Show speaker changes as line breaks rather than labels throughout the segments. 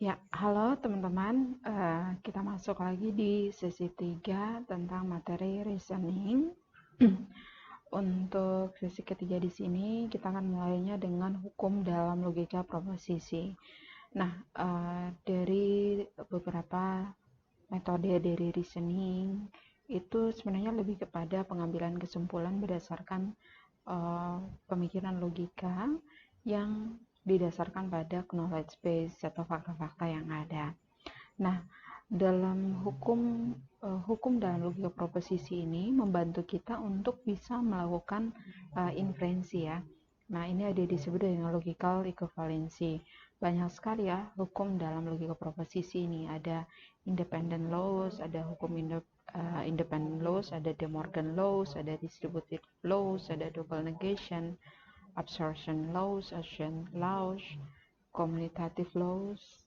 Ya, halo teman-teman. Kita masuk lagi di sesi 3 tentang materi reasoning. Untuk sesi ketiga di sini, kita akan mulainya dengan hukum dalam logika proposisi. Nah, dari beberapa metode dari reasoning, itu sebenarnya lebih kepada pengambilan kesimpulan berdasarkan pemikiran logika yang didasarkan pada knowledge base atau fakta-fakta yang ada. Nah, dalam hukum dalam logika proposisi ini membantu kita untuk bisa melakukan inferensi ya. Nah, ini ada disebut dengan logical equivalency. Banyak sekali ya hukum dalam logika proposisi ini. Ada independent laws, ada hukum independent laws, ada De Morgan laws, ada distributive laws, ada double negation, absorption laws, assumption laws, commutative laws,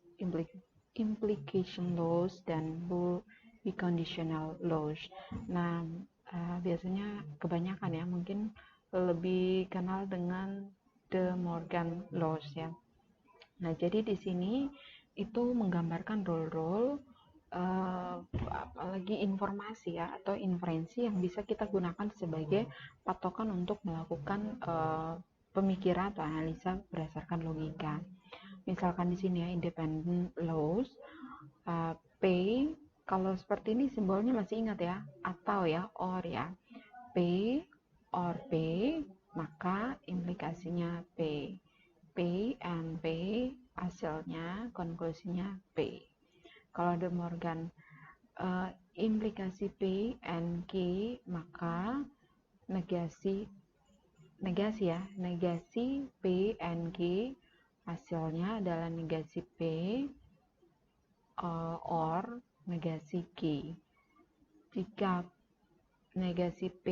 implication laws, dan biconditional laws. Nah, biasanya kebanyakan ya mungkin lebih kenal dengan De Morgan laws ya. Nah, jadi di sini itu menggambarkan role-role apalagi informasi ya atau inferensi yang bisa kita gunakan sebagai patokan untuk melakukan pemikiran atau analisa berdasarkan logika. Misalkan di sini ya independent laws, P, kalau seperti ini simbolnya masih ingat ya, atau ya, or ya, P or P, maka implikasinya P. P and P, hasilnya, konklusinya P. Kalau De Morgan, implikasi P and Q, maka negasi ya, negasi P and Q, hasilnya adalah negasi P or negasi Q. Jika negasi P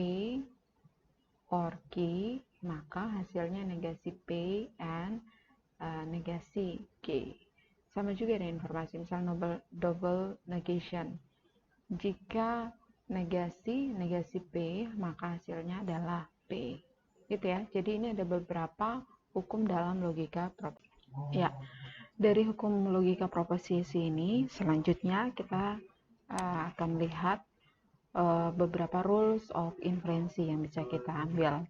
or Q, maka hasilnya negasi P and negasi Q. Sama juga dengan informasi, misalnya double negation. Jika negasi P, maka hasilnya adalah P. Gitu ya. Jadi ini ada beberapa hukum dalam logika proposisi. Ya, dari hukum logika proposisi ini, selanjutnya kita akan lihat beberapa rules of inferensi yang bisa kita ambil.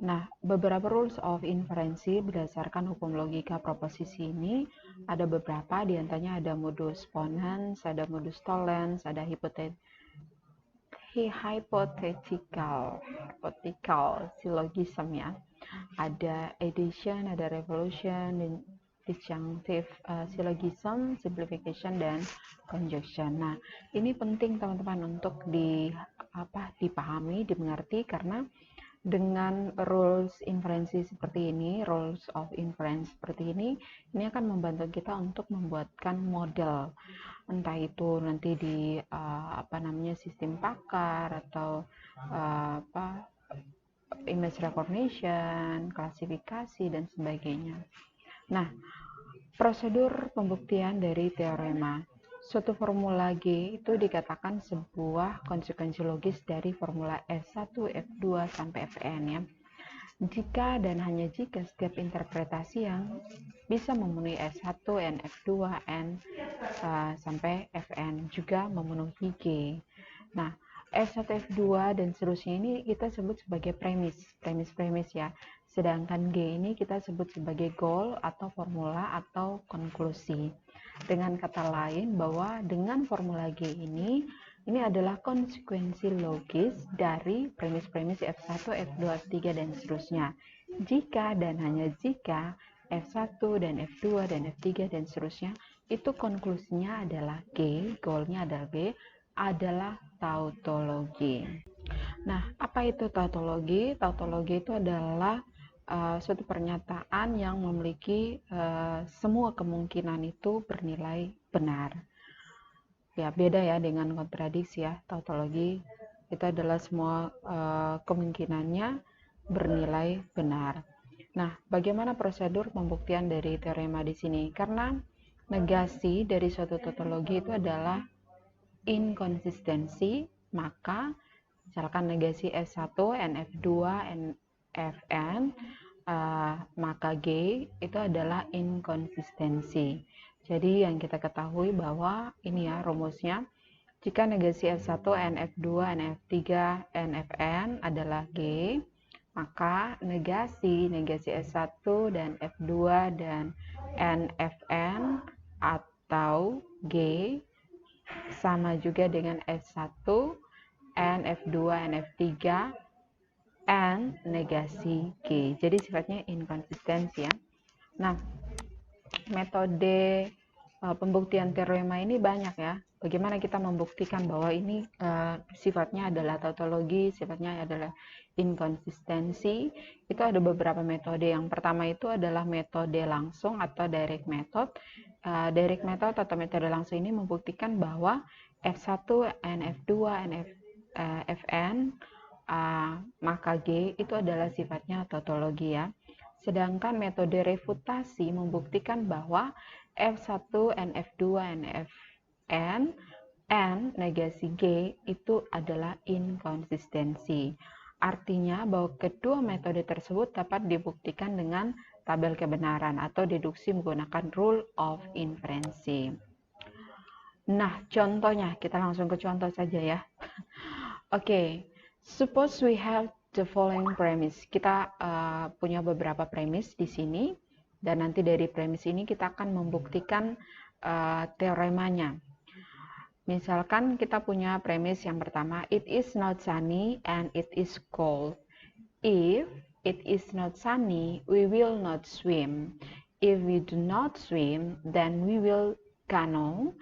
Nah, beberapa rules of inferensi berdasarkan hukum logika proposisi ini ada beberapa, diantaranya ada modus ponens, ada modus tollens, ada hypothetical syllogism ya, ada addition, ada revolution, dan disjunctive syllogism, simplification, dan conjunction. Nah, ini penting teman-teman untuk dipahami, dimengerti, karena dengan rules inferensi seperti ini, rules of inference seperti ini akan membantu kita untuk membuatkan model, entah itu nanti di sistem pakar atau image recognition, klasifikasi, dan sebagainya. Nah, prosedur pembuktian dari teorema. Suatu formula G itu dikatakan sebuah konsekuensi logis dari formula S1, F2, sampai Fn ya. Jika dan hanya jika setiap interpretasi yang bisa memenuhi S1, N, F2, N, sampai Fn juga memenuhi G. Nah, S1, F2, dan seterusnya ini kita sebut sebagai premis ya. Sedangkan G ini kita sebut sebagai goal atau formula atau konklusi. Dengan kata lain bahwa dengan formula G ini adalah konsekuensi logis dari premis-premis F1, F2, F3, dan seterusnya. Jika dan hanya jika F1 dan F2 dan F3 dan seterusnya itu konklusinya adalah G, goalnya adalah B, adalah tautologi. Nah, apa itu tautologi? Tautologi itu adalah suatu pernyataan yang memiliki semua kemungkinan itu bernilai benar. Ya, beda ya dengan kontradiksi ya. Tautologi itu adalah semua kemungkinannya bernilai benar. Nah, bagaimana prosedur pembuktian dari teorema di sini? Karena negasi dari suatu tautologi itu adalah inkonsistensi, maka misalkan negasi S1, NF2, NFN, maka G itu adalah inkonsistensi. Jadi yang kita ketahui bahwa ini ya rumusnya, jika negasi F1, NF2, NF3, NFN adalah G, maka negasi S1 dan F2 dan NFN atau G sama juga dengan S1, NF2, NF3, N negasi G. Jadi sifatnya inkonsistensi ya. Nah, metode pembuktian teorema ini banyak ya. Bagaimana kita membuktikan bahwa ini sifatnya adalah tautologi, sifatnya adalah inkonsistensi. Itu ada beberapa metode. Yang pertama itu adalah metode langsung atau direct method. Direct method atau metode langsung ini membuktikan bahwa F1, NF2, Fn, maka G itu adalah sifatnya tautologi ya. Sedangkan metode refutasi membuktikan bahwa F1, NF2, NFN, N negasi G itu adalah inkonsistensi. Artinya bahwa kedua metode tersebut dapat dibuktikan dengan tabel kebenaran atau deduksi menggunakan rule of inference. Nah, contohnya, kita langsung ke contoh saja ya. Oke, suppose we have the following premise. Kita punya beberapa premis di sini, dan nanti dari premis ini kita akan membuktikan teoremanya. Misalkan kita punya premis yang pertama, it is not sunny and it is cold. If it is not sunny, we will not swim. If we do not swim, then we will canoe.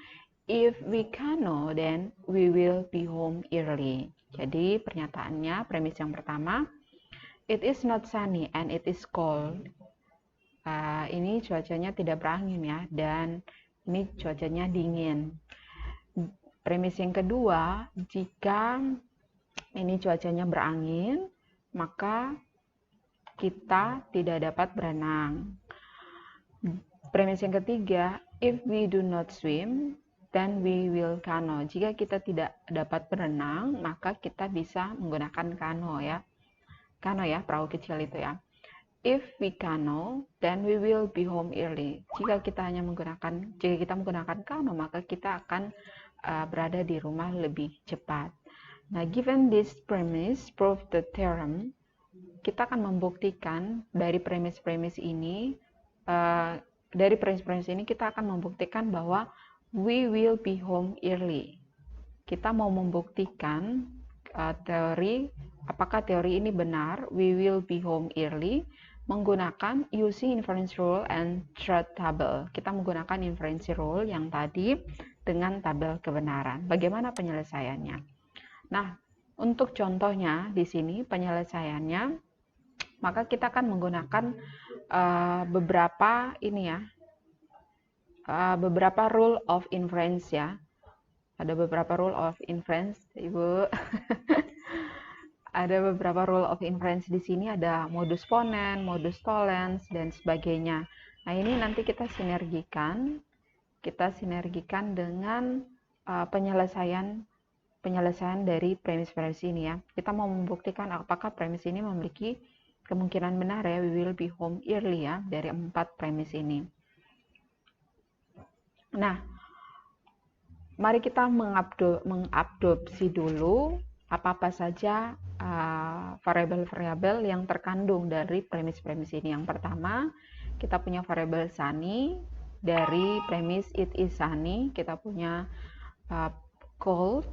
If we canoe, then we will be home early. Jadi pernyataannya, premis yang pertama, it is not sunny and it is cold. Ini cuacanya tidak berangin ya, dan ini cuacanya dingin. Premis yang kedua, jika ini cuacanya berangin, maka kita tidak dapat berenang. Premis yang ketiga, if we do not swim, then we will canoe. Jika kita tidak dapat berenang, maka kita bisa menggunakan kano ya. Kano ya, perahu kecil itu ya. If we canoe, then we will be home early. Jika kita menggunakan kano, maka kita akan berada di rumah lebih cepat. Nah, given this premise, prove the theorem. Kita akan membuktikan dari premis-premis ini, kita akan membuktikan bahwa we will be home early. Kita mau membuktikan apakah teori ini benar, we will be home early, menggunakan using inference rule and truth table. Kita menggunakan inference rule yang tadi dengan tabel kebenaran. Bagaimana penyelesaiannya? Nah, untuk contohnya di sini penyelesaiannya, maka kita akan menggunakan beberapa rule of inference ya. Ada beberapa rule of inference, Ibu. Ada beberapa rule of inference di sini, ada modus ponens, modus tollens, dan sebagainya. Nah, ini nanti kita sinergikan dengan penyelesaian dari premis-premis ini ya. Kita mau membuktikan apakah premis ini memiliki kemungkinan benar ya, we will be home early ya, dari 4 premis ini. Nah, mari kita mengadopsi dulu apa-apa saja variabel-variabel yang terkandung dari premis-premis ini. Yang pertama, kita punya variabel sunny dari premis it is sunny. Kita punya cold,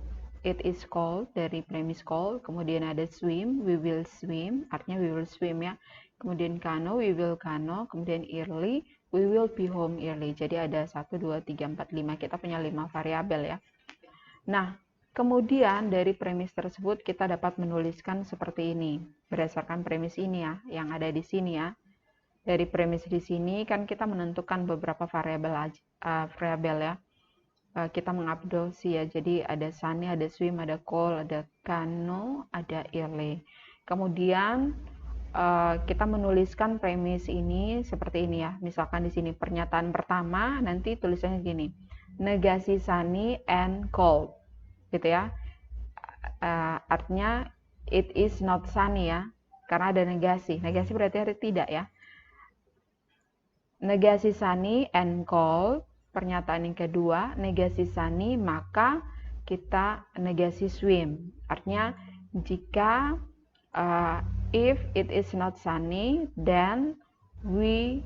it is cold dari premis cold. Kemudian ada swim, we will swim, artinya we will swim ya. Kemudian canoe, we will canoe. Kemudian early, we will be home early. Jadi ada 1, 2, 3, 4, 5. Kita punya 5 variabel ya. Nah, kemudian dari premis tersebut kita dapat menuliskan seperti ini. Berdasarkan premis ini ya, yang ada di sini ya. Dari premis di sini kan kita menentukan beberapa variabel ya. Kita mengabdopsi ya. Jadi ada sunny, ada swim, ada cold, ada canoe, ada early. Kemudian kita menuliskan premis ini seperti ini ya. Misalkan di sini pernyataan pertama, nanti tulisannya gini, negasi sunny and cold, gitu ya. Artinya it is not sunny ya, karena ada negasi. Negasi berarti tidak ya. Negasi sunny and cold, pernyataan yang kedua, negasi sunny, maka kita negasi swim. Artinya, jika if it is not sunny, then we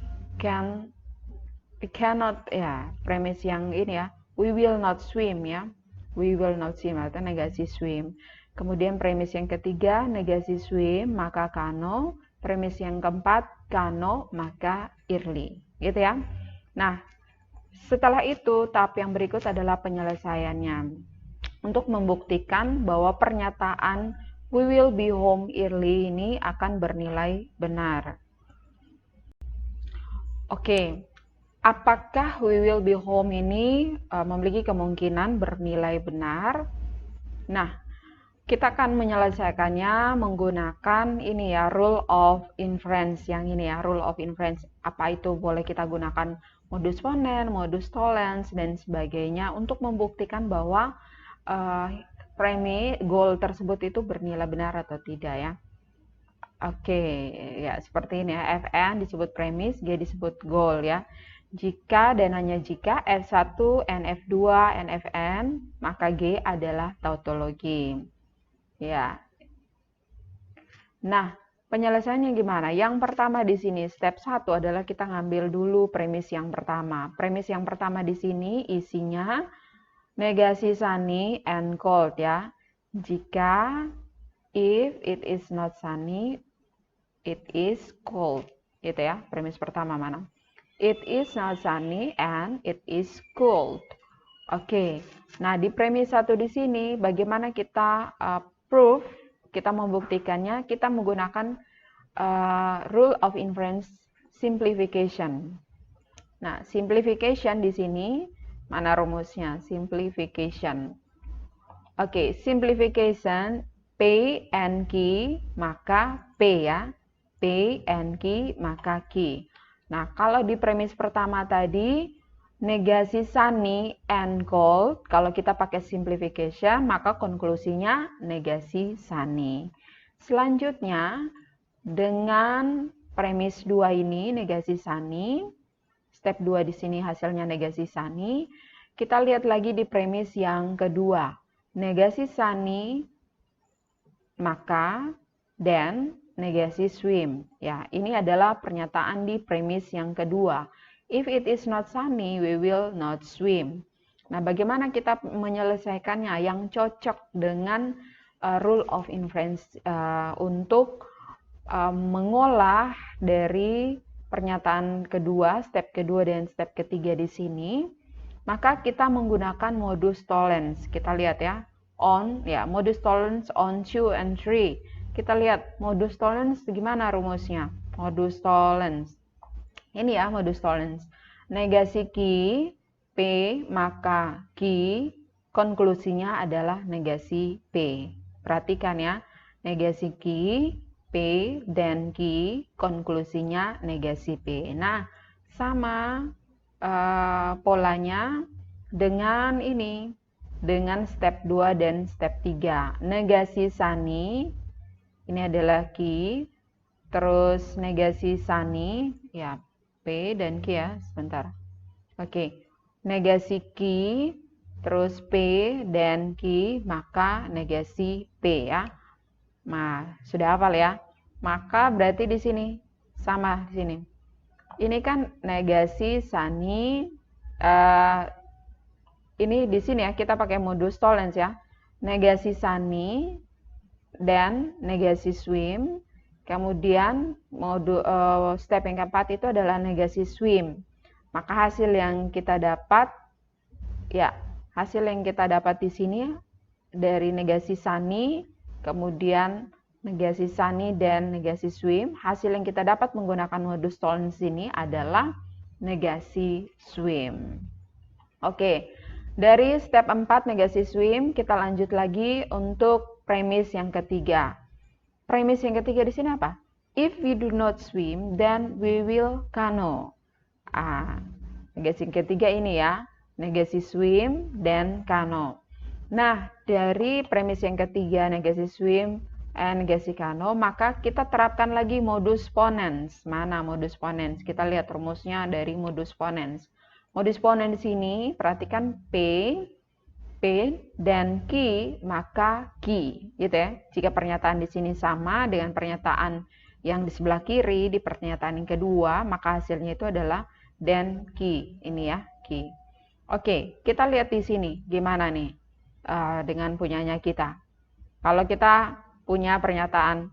cannot, ya, premis yang ini ya, we will not swim ya. We will not swim atau negasi swim. Kemudian premis yang ketiga, negasi swim, maka kano. Premis yang keempat, kano, maka early. Gitu ya. Nah, setelah itu, tahap yang berikut adalah penyelesaiannya. Untuk membuktikan bahwa pernyataan we will be home early ini akan bernilai benar. Oke. Apakah we will be home ini memiliki kemungkinan bernilai benar? Nah, kita akan menyelesaikannya menggunakan ini ya, rule of inference yang ini ya, rule of inference. Apa itu? Boleh kita gunakan modus ponens, modus tollens, dan sebagainya untuk membuktikan bahwa premis goal tersebut itu bernilai benar atau tidak ya. Oke, ya seperti ini ya, Fn disebut premis, G disebut goal ya. Jika dan hanya jika F1, NF2, NFN, maka G adalah tautologi. Ya. Nah, penyelesaiannya gimana? Yang pertama di sini, step 1 adalah kita ngambil dulu premis yang pertama. Premis yang pertama di sini isinya negasi sunny and cold ya. Jika if it is not sunny, it is cold. Gitu ya, premis pertama mana? It is not sunny and it is cold. Oke. Nah, di premis 1 di sini bagaimana kita proof, kita membuktikannya, kita menggunakan rule of inference simplification. Nah, simplification di sini mana rumusnya? Simplification. Oke, simplification P and Q, maka P ya. P and Q, maka Q. Nah, kalau di premis pertama tadi, negasi sunny and cold, kalau kita pakai simplification, maka konklusinya negasi sunny. Selanjutnya, dengan premis 2 ini, negasi sunny, step 2 di sini hasilnya negasi sunny, kita lihat lagi di premis yang kedua. Negasi sunny, maka, dan negasi swim. Ya, ini adalah pernyataan di premis yang kedua. If it is not sunny, we will not swim. Nah, bagaimana kita menyelesaikannya yang cocok dengan rule of inference untuk mengolah dari pernyataan kedua, step kedua dan step ketiga di sini? Maka kita menggunakan modus tollens. Kita lihat ya, modus tollens on 2 and 3. Kita lihat modus tollens gimana rumusnya. Modus tollens. Ini ya modus tollens. Negasi Q, P, maka Q, konklusinya adalah negasi P. Perhatikan ya. Negasi Q, P, dan Q, konklusinya negasi P. Nah, sama polanya dengan ini. Dengan step 2 dan step 3. Negasi sunny, ini adalah Q, terus negasi sunny, ya P dan Q ya, sebentar. Oke, negasi Q, terus P dan Q, maka negasi P ya. Nah, sudah hafal ya? Maka berarti di sini, sama di sini. Ini kan negasi sunny, ini di sini ya, kita pakai modus tollens ya. Negasi sunny, dan negasi swim. Kemudian step yang keempat itu adalah negasi swim. Maka hasil yang kita dapat di sini dari negasi sunny, kemudian negasi sunny dan negasi swim, hasil yang kita dapat menggunakan modus tollens ini adalah negasi swim. Oke, dari step 4 negasi swim, kita lanjut lagi untuk premis yang ketiga. Premis yang ketiga di sini apa? If we do not swim, then we will canoe. Negasi yang ketiga ini ya, negasi swim dan canoe. Nah, dari premis yang ketiga, negasi swim and negasi canoe, maka kita terapkan lagi modus ponens. Mana modus ponens? Kita lihat rumusnya dari modus ponens. Modus ponens di sini, perhatikan P dan Q, maka Q, gitu ya. Jika pernyataan di sini sama dengan pernyataan yang di sebelah kiri di pernyataan yang kedua, maka hasilnya itu adalah dan Q. Ini ya, Q. Oke, kita lihat di sini gimana nih dengan punyanya kita. Kalau kita punya pernyataan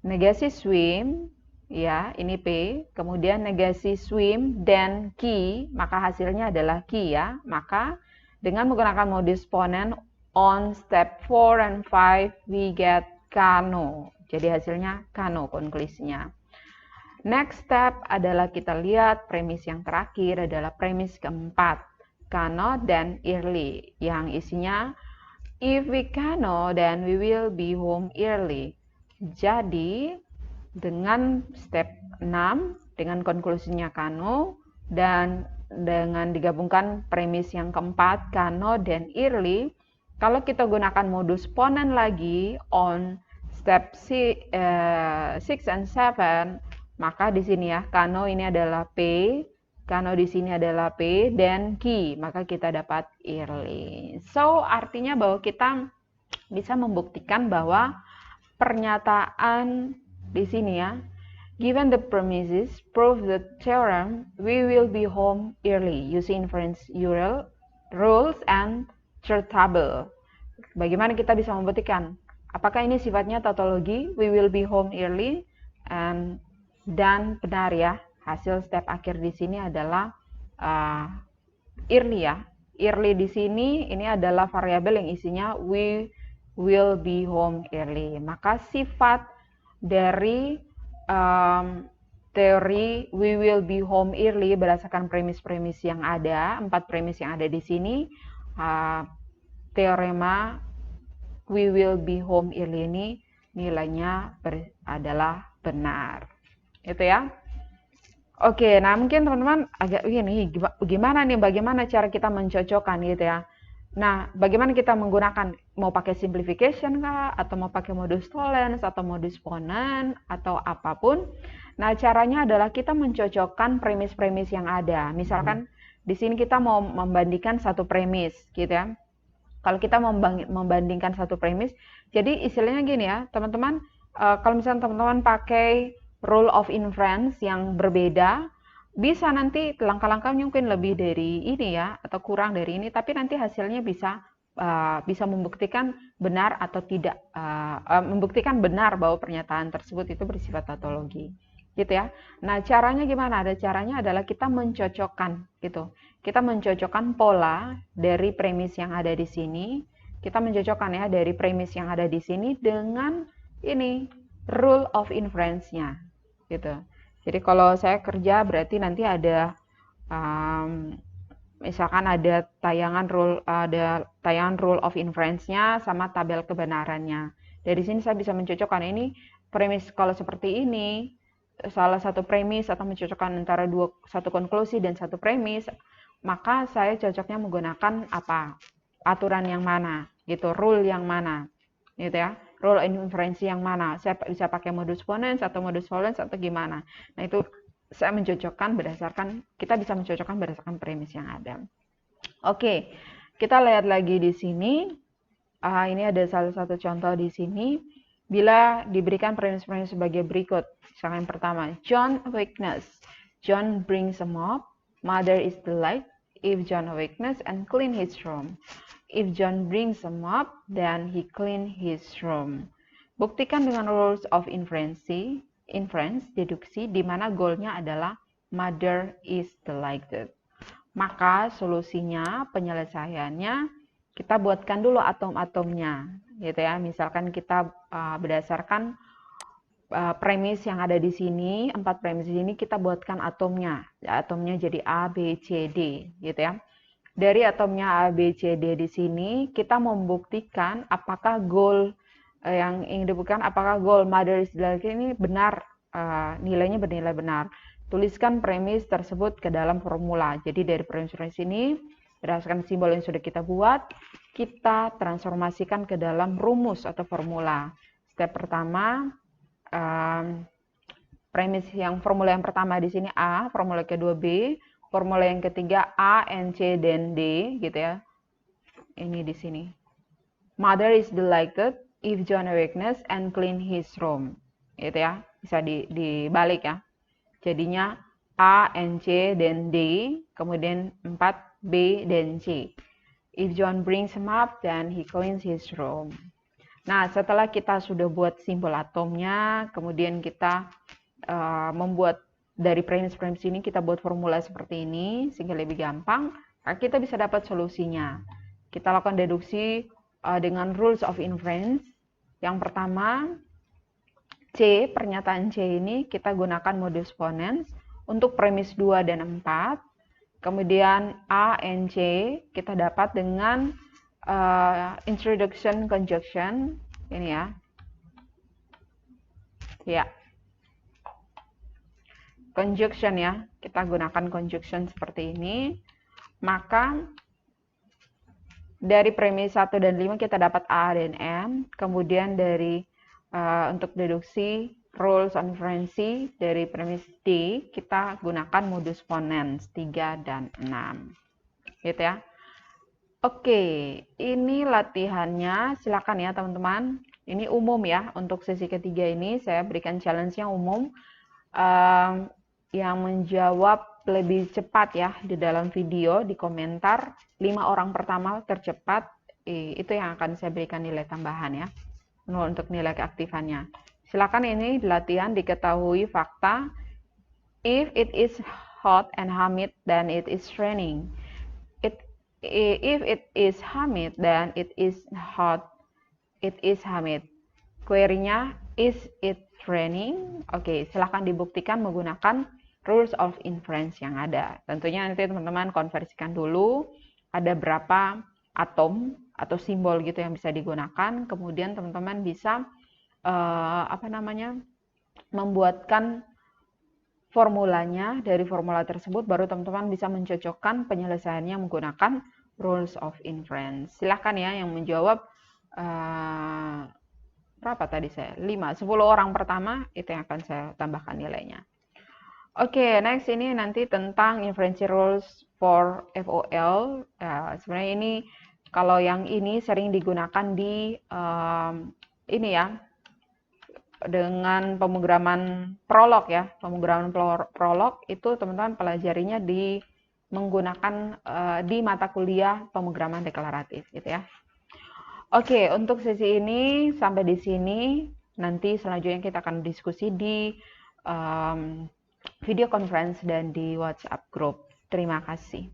negasi swim, ya, ini P, kemudian negasi swim dan Q, maka hasilnya adalah Q ya. Maka dengan menggunakan modus ponens on step 4 and 5 we get kano. Jadi hasilnya kano konklusinya. Next step adalah kita lihat premis yang terakhir adalah premis keempat, kano dan early, yang isinya if we kano then we will be home early. Jadi dengan step 6 dengan konklusinya kano dan dengan digabungkan premis yang keempat, kano dan early, kalau kita gunakan modus ponens lagi on step 6 and 7, maka di sini ya, kano ini adalah P, kano di sini adalah P, dan Q, maka kita dapat early. So, artinya bahwa kita bisa membuktikan bahwa pernyataan di sini ya, given the premises, prove the theorem, we will be home early using inference rules and truth table. Bagaimana kita bisa membuktikan? Apakah ini sifatnya tautologi, we will be home early, dan benar ya, hasil step akhir di sini adalah early ya. Early di sini ini adalah variabel yang isinya we will be home early. Maka sifat dari teori we will be home early berdasarkan premis-premis yang ada, 4 premis yang ada di sini, teorema we will be home early ini nilainya adalah benar. Itu ya. Oke, nah mungkin teman-teman agak begini, bagaimana cara kita mencocokkan gitu ya. Nah, bagaimana kita menggunakan, mau pakai simplification kah, atau mau pakai modus tollens, atau modus ponens, atau apapun. Nah, caranya adalah kita mencocokkan premis-premis yang ada. Misalkan di sini kita mau membandingkan satu premis, gitu ya. Kalau kita membandingkan satu premis, jadi istilahnya gini ya, teman-teman, kalau misalnya teman-teman pakai rule of inference yang berbeda, bisa nanti langkah-langkahnya mungkin lebih dari ini ya, atau kurang dari ini, tapi nanti hasilnya bisa membuktikan benar atau tidak, membuktikan benar bahwa pernyataan tersebut itu bersifat tautologi, gitu ya. Nah, caranya gimana? Ada caranya adalah kita mencocokkan, gitu. Kita mencocokkan pola dari premis yang ada di sini, kita mencocokkan ya dari premis yang ada di sini dengan ini rule of inference-nya, gitu. Jadi kalau saya kerja berarti nanti ada misalkan ada tayangan rule of inference-nya sama tabel kebenarannya. Dari sini saya bisa mencocokkan ini premis kalau seperti ini, salah satu premis atau mencocokkan antara satu konklusi dan satu premis, maka saya cocoknya menggunakan apa? Aturan yang mana? Gitu, rule yang mana? Gitu ya. Rule inference yang mana? Saya bisa pakai modus ponens atau modus tollens atau gimana? Nah, itu saya kita bisa mencocokkan berdasarkan premis yang ada. Oke, kita lihat lagi di sini. Ini ada salah satu contoh di sini. Bila diberikan premis-premis sebagai berikut. Misalnya yang pertama, John awakens. John brings a mop. Mother is the light. If John awakens and clean his room. If John brings a mop, then he clean his room. Buktikan dengan rules of inference, deduksi, di mana goalnya adalah mother is delighted. Maka solusinya, penyelesaiannya, kita buatkan dulu atom-atomnya, gitu ya. Misalkan kita berdasarkan premis yang ada di sini, 4 premis di sini, kita buatkan atomnya. Atomnya jadi A, B, C, D, gitu ya. Dari atomnya A, B, C, D di sini, kita membuktikan apakah goal yang ingin dibuktikan, apakah goal mother is delighted ini benar, nilainya bernilai benar. Tuliskan premis tersebut ke dalam formula. Jadi dari premis ini, berdasarkan simbol yang sudah kita buat, kita transformasikan ke dalam rumus atau formula. Step pertama, formula yang pertama di sini A, formula kedua B, formula yang ketiga A, N, C, dan D gitu ya. Ini di sini. Mother is delighted if John awakens and clean his room. Gitu ya. Bisa dibalik ya. Jadinya A, N, C, dan D. Kemudian 4, B, dan C. If John brings him up, then he cleans his room. Nah, setelah kita sudah buat simbol atomnya, kemudian kita membuat dari premis-premis ini, kita buat formula seperti ini, sehingga lebih gampang, kita bisa dapat solusinya. Kita lakukan deduksi dengan rules of inference. Yang pertama, C, pernyataan C ini kita gunakan modus ponens untuk premis 2 dan 4. Kemudian A, N, C kita dapat dengan introduction conjunction. Ini ya. Ya. Conjunction ya. Kita gunakan conjunction seperti ini. Maka dari premis 1 dan 5 kita dapat A dan N. Kemudian dari untuk deduksi rules on inference dari premis D, kita gunakan modus ponens 3 dan 6. Gitu ya. Oke, ini latihannya. Silakan ya teman-teman. Ini umum ya. Untuk sesi ketiga ini saya berikan challenge yang umum. Yang menjawab lebih cepat ya di dalam video, di komentar. 5 orang pertama tercepat, itu yang akan saya berikan nilai tambahan ya. Untuk nilai keaktifannya. Silakan ini latihan diketahui fakta. If it is hot and humid, then it is raining. If it is humid, then it is hot. It is humid. Query-nya, is it raining? Oke, silakan dibuktikan menggunakan rules of inference yang ada. Tentunya nanti teman-teman konversikan dulu ada berapa atom atau simbol gitu yang bisa digunakan. Kemudian teman-teman bisa membuatkan formulanya. Dari formula tersebut baru teman-teman bisa mencocokkan penyelesaiannya menggunakan rules of inference. Silahkan ya yang menjawab berapa tadi saya? 10 orang pertama itu yang akan saya tambahkan nilainya. Oke, next ini nanti tentang inference rules for FOL. Sebenarnya ini kalau yang ini sering digunakan di ini ya, dengan pemrograman prolog ya. Pemrograman prolog itu teman-teman pelajarinya menggunakan di mata kuliah pemrograman deklaratif gitu ya. Oke, untuk sesi ini sampai di sini. Nanti selanjutnya kita akan diskusi di video conference dan di WhatsApp group. Terima kasih.